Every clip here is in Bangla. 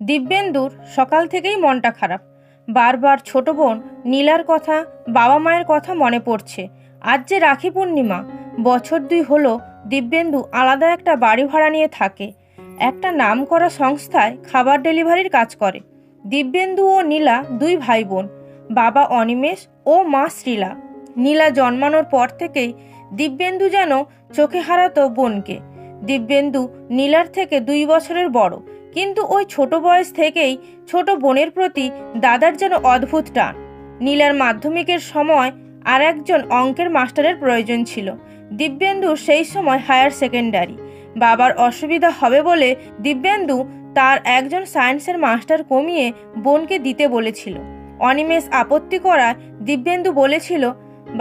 দিব্যেন্দুর সকাল থেকেই মনটা খারাপ। বারবার ছোট বোন নীলার কথা, বাবা মায়ের কথা মনে পড়ছে। আজ যে রাখি পূর্ণিমা, বছর 2 হলো দিব্যেন্দু আলাদা একটা বাড়ি ভাড়া নিয়ে থাকে। একটা নামকরা সংস্থায় খাবার ডেলিভারির কাজ করে। দিব্যেন্দু ও নীলা 2 ভাই বোন, বাবা অনিমেষ ও মা শ্রীলা। নীলা জন্মানোর পর থেকেই দিব্যেন্দু যেন চোখে হারাতো বোনকে। দিব্যেন্দু নীলার থেকে 2 বছরের বড়, কিন্তু ওই ছোট বয়স থেকেই ছোট বোনের প্রতি দাদার যেন অদ্ভুত টান। নীলার মাধ্যমিকের সময় আর একজন অঙ্কের মাস্টারের প্রয়োজন ছিল। দিব্যেন্দু সেই সময় হায়ার সেকেন্ডারি। বাবার অসুবিধা হবে বলে দিব্যেন্দু তার একজন সায়েন্সের মাস্টার কমিয়ে বোনকে দিতে বলেছিল। অনিমেষ আপত্তি করায় দিব্যেন্দু বলেছিল,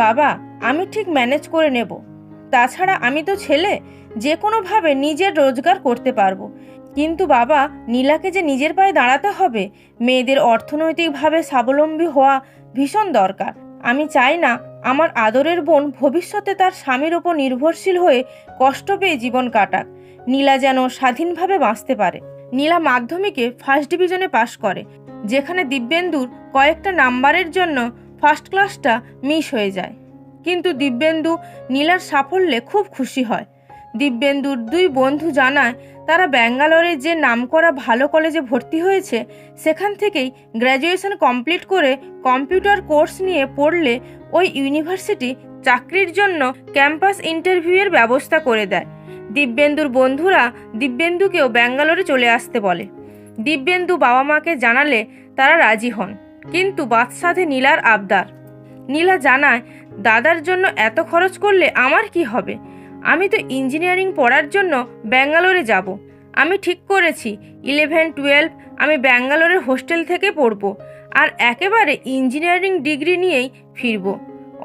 বাবা আমি ঠিক ম্যানেজ করে নেব, তাছাড়া আমি তো ছেলে, যে কোনোভাবে নিজের রোজগার করতে পারবো। কিন্তু বাবা, নীলাকে যে নিজের পায়ে দাঁড়াতে হবে, মেয়েদের অর্থনৈতিকভাবে স্বাবলম্বী হওয়া ভীষণ দরকার। আমি চাই না আমার আদরের বোন ভবিষ্যতে তার স্বামীর ওপর নির্ভরশীল হয়ে কষ্ট পেয়ে জীবন কাটাক। নীলা যেন স্বাধীনভাবে বাঁচতে পারে। নীলা মাধ্যমিকে ফার্স্ট ডিভিশনে পাশ করে, যেখানে দিব্যেন্দুর কয়েকটা নাম্বারের জন্য ফার্স্ট ক্লাসটা মিস হয়ে যায়। কিন্তু দিব্যেন্দু নীলার সাফল্যে খুব খুশি হয়। দিব্যেন্দুর 2 বন্ধু জানায় তারা ব্যাঙ্গালোরে যে নামকরা ভালো কলেজে ভর্তি হয়েছে, সেখান থেকেই গ্র্যাজুয়েশন কমপ্লিট করে কম্পিউটার কোর্স নিয়ে পড়লে ওই ইউনিভার্সিটি চাকরির জন্য ক্যাম্পাস ইন্টারভিউয়ের ব্যবস্থা করে দেয়। দিব্যেন্দুর বন্ধুরা দিব্যেন্দুকেও ব্যাঙ্গালোরে চলে আসতে বলে। দিব্যেন্দু বাবা মাকে জানালে তারা রাজি হন, কিন্তু বাদশাধে নীলার আবদার। নীলা জানায়, দাদার জন্য এত খরচ করলে আমার কি হবে? আমি তো ইঞ্জিনিয়ারিং পড়ার জন্য ব্যাঙ্গালোরে যাব। আমি ঠিক করেছি 11-12 আমি ব্যাঙ্গালোরের হোস্টেল থেকে পড়ব, আর একেবারে ইঞ্জিনিয়ারিং ডিগ্রি নিয়েই ফিরব।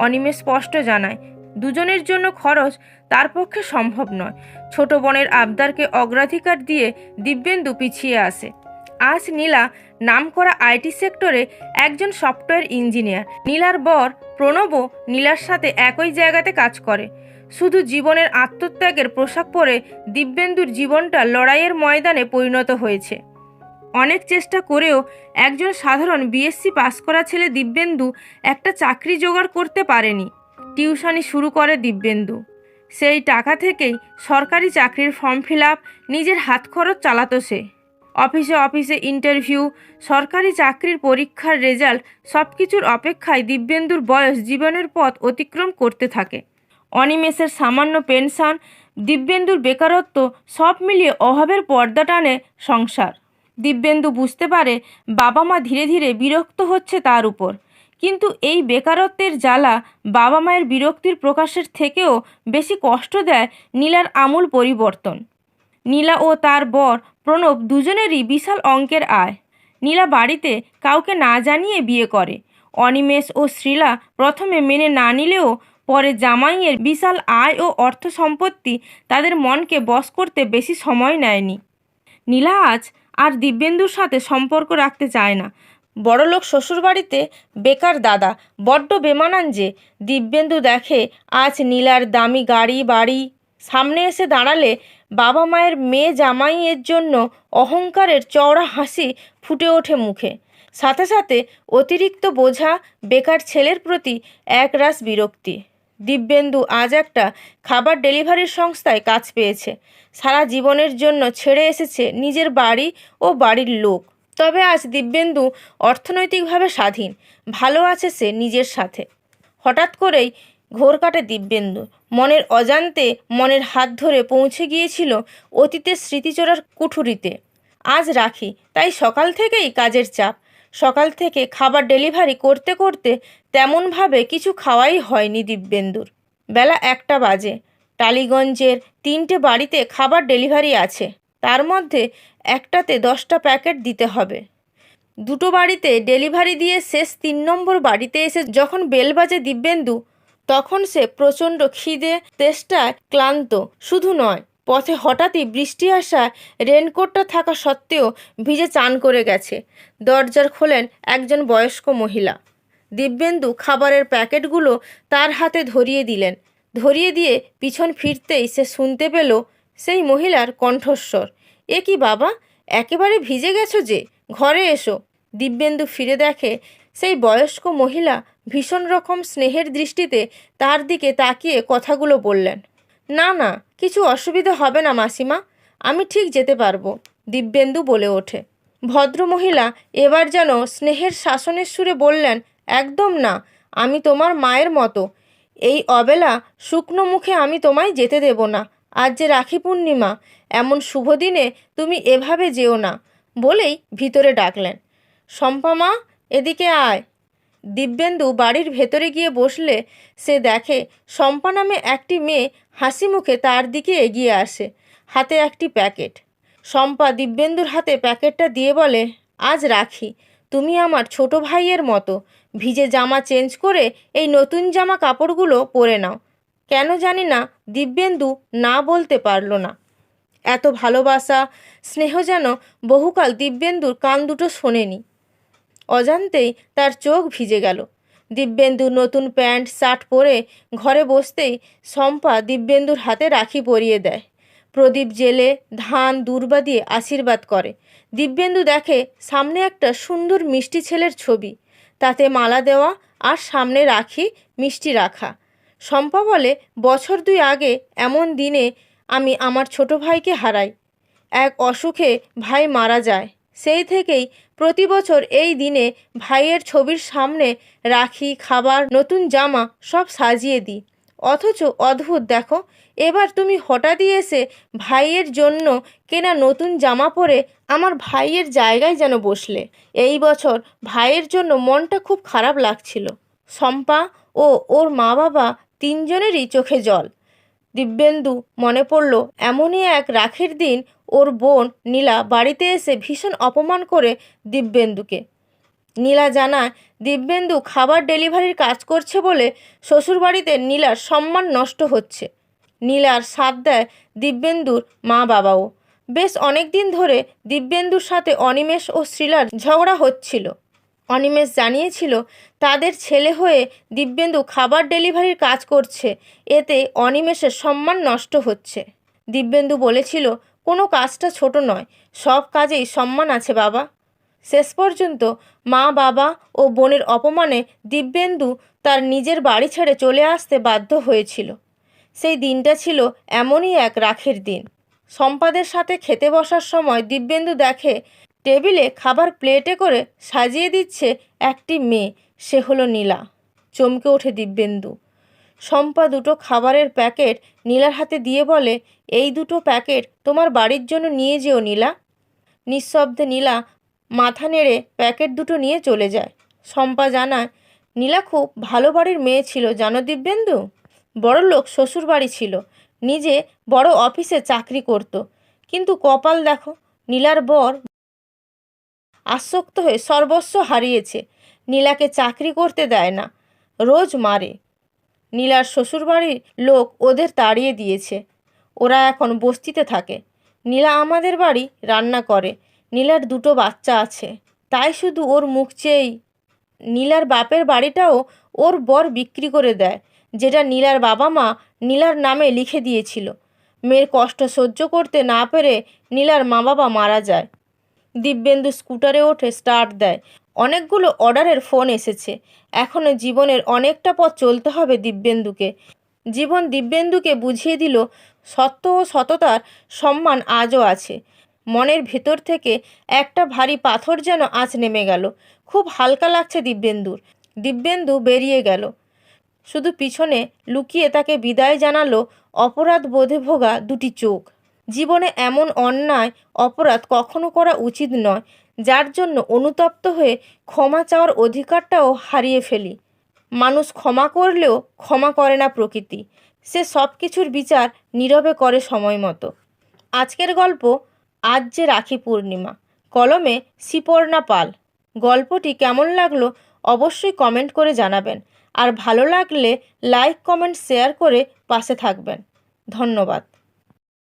অনিমেষ স্পষ্ট জানায়, দুজনের জন্য খরচ তার পক্ষে সম্ভব নয়। ছোট বোনের আবদারকে অগ্রাধিকার দিয়ে দিব্যেন্দু পিছিয়ে আসে। আজ নীলা নামকরা আইটি সেক্টরে একজন সফটওয়্যার ইঞ্জিনিয়ার। নীলার বর প্রণবও নীলার সাথে একই জায়গাতে কাজ করে। শুধু জীবনের আত্মত্যাগের পোশাক পরে দিব্যেন্দুর জীবনটা লড়াইয়ের ময়দানে পরিণত হয়েছে। অনেক চেষ্টা করেও একজন সাধারণ বিএসসি পাস করা ছেলে দিব্যেন্দু একটা চাকরি জোগাড় করতে পারেনি। টিউশনি শুরু করে দিব্যেন্দু। সেই টাকা থেকেই সরকারি চাকরির ফর্ম ফিল আপ, নিজের হাত খরচ চালাতো সে। অফিসে অফিসে ইন্টারভিউ, সরকারি চাকরির পরীক্ষার রেজাল্ট, সব কিছুর অপেক্ষায় দিব্যেন্দুর বয়স জীবনের পথ অতিক্রম করতে থাকে। অনিমেষের সামান্য পেনশন, দিব্যেন্দুর বেকারত্ব, সব মিলিয়ে অভাবের পর্দা টানে সংসার। দিব্যেন্দু বুঝতে পারে বাবা মা ধীরে ধীরে বিরক্ত হচ্ছে তার উপর, কিন্তু এই বেকারত্বের জ্বালা বাবা মায়ের বিরক্তির প্রকাশের থেকেও বেশি কষ্ট দেয় নীলার আমূল পরিবর্তন। নীলা ও তার বর প্রণব দুজনেরই বিশাল অঙ্কের আয়। নীলা বাড়িতে কাউকে না জানিয়ে বিয়ে করে। অনিমেষ ও শ্রীলা প্রথমে মেনে না নিলেও পরে জামাইয়ের বিশাল আয় ও অর্থ সম্পত্তি তাদের মনকে বশ করতে বেশি সময় নেয়নি। নীলা আজ আর দিব্যেন্দুর সাথে সম্পর্ক রাখতে চায় না। বড়লোক শ্বশুরবাড়িতে বেকার দাদা বড্ড বেমানান যে। দিব্যেন্দু দেখে আজ নীলার দামি গাড়ি বাড়ি সামনে এসে দাঁড়ালে বাবা মায়ের মেয়ে জামাইয়ের জন্য অহংকারের চওড়া হাসি ফুটে ওঠে মুখে। সাথে সাথে অতিরিক্ত বোঝা বেকার ছেলের প্রতি একরাশ বিরক্তি। দিব্যেন্দু আজ একটা খাবার ডেলিভারির সংস্থায় কাজ পেয়েছে। সারা জীবনের জন্য ছেড়ে এসেছে নিজের বাড়ি ও বাড়ির লোক। তবে আজ দিব্যেন্দু অর্থনৈতিকভাবে স্বাধীন, ভালো আছে সে নিজের সাথে। হঠাৎ করেই ঘোর কাটে দিব্যেন্দু। মনের অজান্তে মনের হাত ধরে পৌঁছে গিয়েছিল অতীতের স্মৃতিচোরার কুঠুরিতে। আজ রাখি, তাই সকাল থেকেই কাজের চাপ। সকাল থেকে খাবার ডেলিভারি করতে করতে তেমনভাবে কিছু খাওয়াই হয়নি দিব্যেন্দুর। বেলা 1টা বাজে। টালিগঞ্জের 3টে বাড়িতে খাবার ডেলিভারি আছে, তার মধ্যে একটাতে 10টা প্যাকেট দিতে হবে। 2টো বাড়িতে ডেলিভারি দিয়ে শেষ 3 নম্বর বাড়িতে এসে যখন বেল বাজে দিব্যেন্দু, তখন সে প্রচণ্ড খিদে তেষ্টায় ক্লান্ত। শুধু নয়, পথে হঠাৎই বৃষ্টি আসায় রেনকোটটা থাকা সত্ত্বেও ভিজে চান করে গেছে। দরজার খোলেন একজন বয়স্ক মহিলা। দিব্যেন্দু খাবারের প্যাকেটগুলো তার হাতে ধরিয়ে দিলেন। ধরিয়ে দিয়ে পিছন ফিরতেই সে শুনতে পেল সেই মহিলার কণ্ঠস্বর, এ কি বাবা, একেবারে ভিজে গেছো যে, ঘরে এসো। দিব্যেন্দু ফিরে দেখে সেই বয়স্ক মহিলা ভীষণ রকম স্নেহের দৃষ্টিতে তার দিকে তাকিয়ে কথাগুলো বললেন। না না, কিছু অসুবিধা হবে না মাসিমা, আমি ঠিক যেতে পারবো, দিব্যেন্দু বলে ওঠে। ভদ্রমহিলা এবার যেন স্নেহের শাসনের সুরে বললেন, একদম না, আমি তোমার মায়ের মতো। এই অবেলা শুকনো মুখে আমি তোমায় যেতে দেব না। আজ যে রাখি পূর্ণিমা, এমন শুভ দিনে তুমি এভাবে যেও না, বলেই ভিতরে ডাকলেন। শম্পা মা, এদিকে আয়। দিব্যেন্দু বাড়ির ভেতরে গিয়ে বসলে সে দেখে শম্পা নামে একটি মেয়ে হাসি মুখে তার দিকে এগিয়ে আসে, হাতে একটি প্যাকেট। শম্পা দিব্যেন্দুর হাতে প্যাকেটটা দিয়ে বলে, আজ রাখি, তুমি আমার ছোট ভাইয়ের মতো। ভিজে জামা চেঞ্জ করে এই নতুন জামা কাপড়গুলো পরে নাও। কেন জানি না দিব্যেন্দু না বলতে পারল না। এত ভালোবাসা স্নেহ যেন বহুকাল দিব্যেন্দুর কান দুটো শোনেনি। অজান্তেই তার চোখ ভিজে গেল। দিব্যেন্দু নতুন প্যান্ট শার্ট পরে ঘরে বসতেই শম্পা দিব্যেন্দুর হাতে রাখি পরিয়ে দেয়। প্রদীপ জেলে ধান দূর্বা দিয়ে আশীর্বাদ করে। দিব্যেন্দু দেখে সামনে একটা সুন্দর মিষ্টি ছেলের ছবি, তাতে মালা দেওয়া আর সামনে রাখি মিষ্টি রাখা। শম্পা বলে, বছর 2 আগে এমন দিনে আমি আমার ছোট ভাইকে হারাই। এক অসুখে ভাই মারা যায়। সেই থেকেই প্রতি বছর এই দিনে ভাইয়ের ছবির সামনে রাখি, খাবার, নতুন জামা সব সাজিয়ে দিই। অথচ অদ্ভুত দেখো, এবার তুমি হঠাৎই এসে ভাইয়ের জন্য কেনা নতুন জামা পরে আমার ভাইয়ের জায়গায় যেন বসলে। এই বছর ভাইয়ের জন্য মনটা খুব খারাপ লাগছিল। শম্পা ও ওর মা বাবা 3 জনেরই চোখে জল। দিব্যেন্দু মনে পড়ল এমনই এক রাখির দিন ওর বোন নীলা বাড়িতে এসে ভীষণ অপমান করে দিব্যেন্দুকে। নীলা জানায় দিব্যেন্দু খাবার ডেলিভারির কাজ করছে বলে শ্বশুরবাড়িতে নীলার সম্মান নষ্ট হচ্ছে। নীলার সাথ দেয় দিব্যেন্দুর মা বাবাও। বেশ অনেক দিন ধরে দিব্যেন্দুর সাথে অনিমেষ ও শ্রীলার ঝগড়া হচ্ছিল। অনিমেষ জানিয়েছিল তাদের ছেলে হয়ে দিব্যেন্দু খাবার ডেলিভারির কাজ করছে, এতে অনিমেষের সম্মান নষ্ট হচ্ছে। দিব্যেন্দু বলেছিল, কোনো কাজটা ছোট নয়, সব কাজেই সম্মান আছে বাবা। শেষ পর্যন্ত মা বাবা ও বোনের অপমানে দিব্যেন্দু তার নিজের বাড়ি ছেড়ে চলে আসতে বাধ্য হয়েছিল। সেই দিনটা ছিল এমনই এক রাখির দিন। শম্পাদের সাথে খেতে বসার সময় দিব্যেন্দু দেখে টেবিলে খাবার প্লেটে করে সাজিয়ে দিচ্ছে একটি মেয়ে, সে হলো নীলা। চমকে ওঠে দিব্যেন্দু। শম্পা 2টো খাবারের প্যাকেট নীলার হাতে দিয়ে বলে, এই 2টো প্যাকেট তোমার বাড়ির জন্য নিয়ে যেও নীলা। নিঃশব্দে নীলা মাথা নেড়ে প্যাকেট 2টো নিয়ে চলে যায়। শম্পা জানায়, নীলা খুব ভালো বাড়ির মেয়ে ছিল জানো দিব্যেন্দু। বড়লোক শ্বশুর বাড়ি ছিল, নিজে বড় অফিসে চাকরি করত। কিন্তু কপাল দেখো, নীলার বর আসক্ত হয়ে সর্বস্ব হারিয়েছে। নীলাকে চাকরি করতে দেয় না, রোজ মারে। নীলার শ্বশুরবাড়ির লোক ওদের তাড়িয়ে দিয়েছে, ওরা এখন বস্তিতে থাকে। নীলা আমাদের বাড়ি রান্না করে। নীলার 2টো বাচ্চা আছে, তাই শুধু ওর মুখ চেয়েই। নীলার বাপের বাড়িটাও ওর বর বিক্রি করে দেয়, যেটা নীলার বাবা মা নীলার নামে লিখে দিয়েছিল। মেয়ের কষ্ট সহ্য করতে না পেরে নীলার মা বাবা মারা যায়। দিব্যেন্দু স্কুটারে ওঠে, স্টার্ট দেয়। অনেকগুলো অর্ডারের ফোন এসেছে। এখনও জীবনের অনেকটা পথ চলতে হবে দিব্যেন্দুকে। জীবন দিব্যেন্দুকে বুঝিয়ে দিল সত্য ও সততার সম্মান আজও আছে। মনের ভেতর থেকে একটা ভারী পাথর যেন আজ নেমে গেল। খুব হালকা লাগছে দিব্যেন্দুর। দিব্যেন্দু বেরিয়ে গেল। শুধু পিছনে লুকিয়ে তাকে বিদায় জানালো অপরাধ বোধে ভোগা 2টি চোখ। জীবনে এমন অন্যায় অপরাধ কখনো করা উচিত নয়, যার জন্য অনুতপ্ত হয়ে ক্ষমা চাওয়ার অধিকারটাও হারিয়ে ফেলি। মানুষ ক্ষমা করলেও ক্ষমা করে না প্রকৃতি, সে সব কিছুর বিচার নীরবে করে সময় মতো। আজকের গল্প আজ যে রাখি পূর্ণিমা, কলমে শিপর্ণা পাল। গল্পটি কেমন লাগলো অবশ্যই কমেন্ট করে জানাবেন, আর ভালো লাগলে লাইক কমেন্ট শেয়ার করে পাশে থাকবেন। ধন্যবাদ।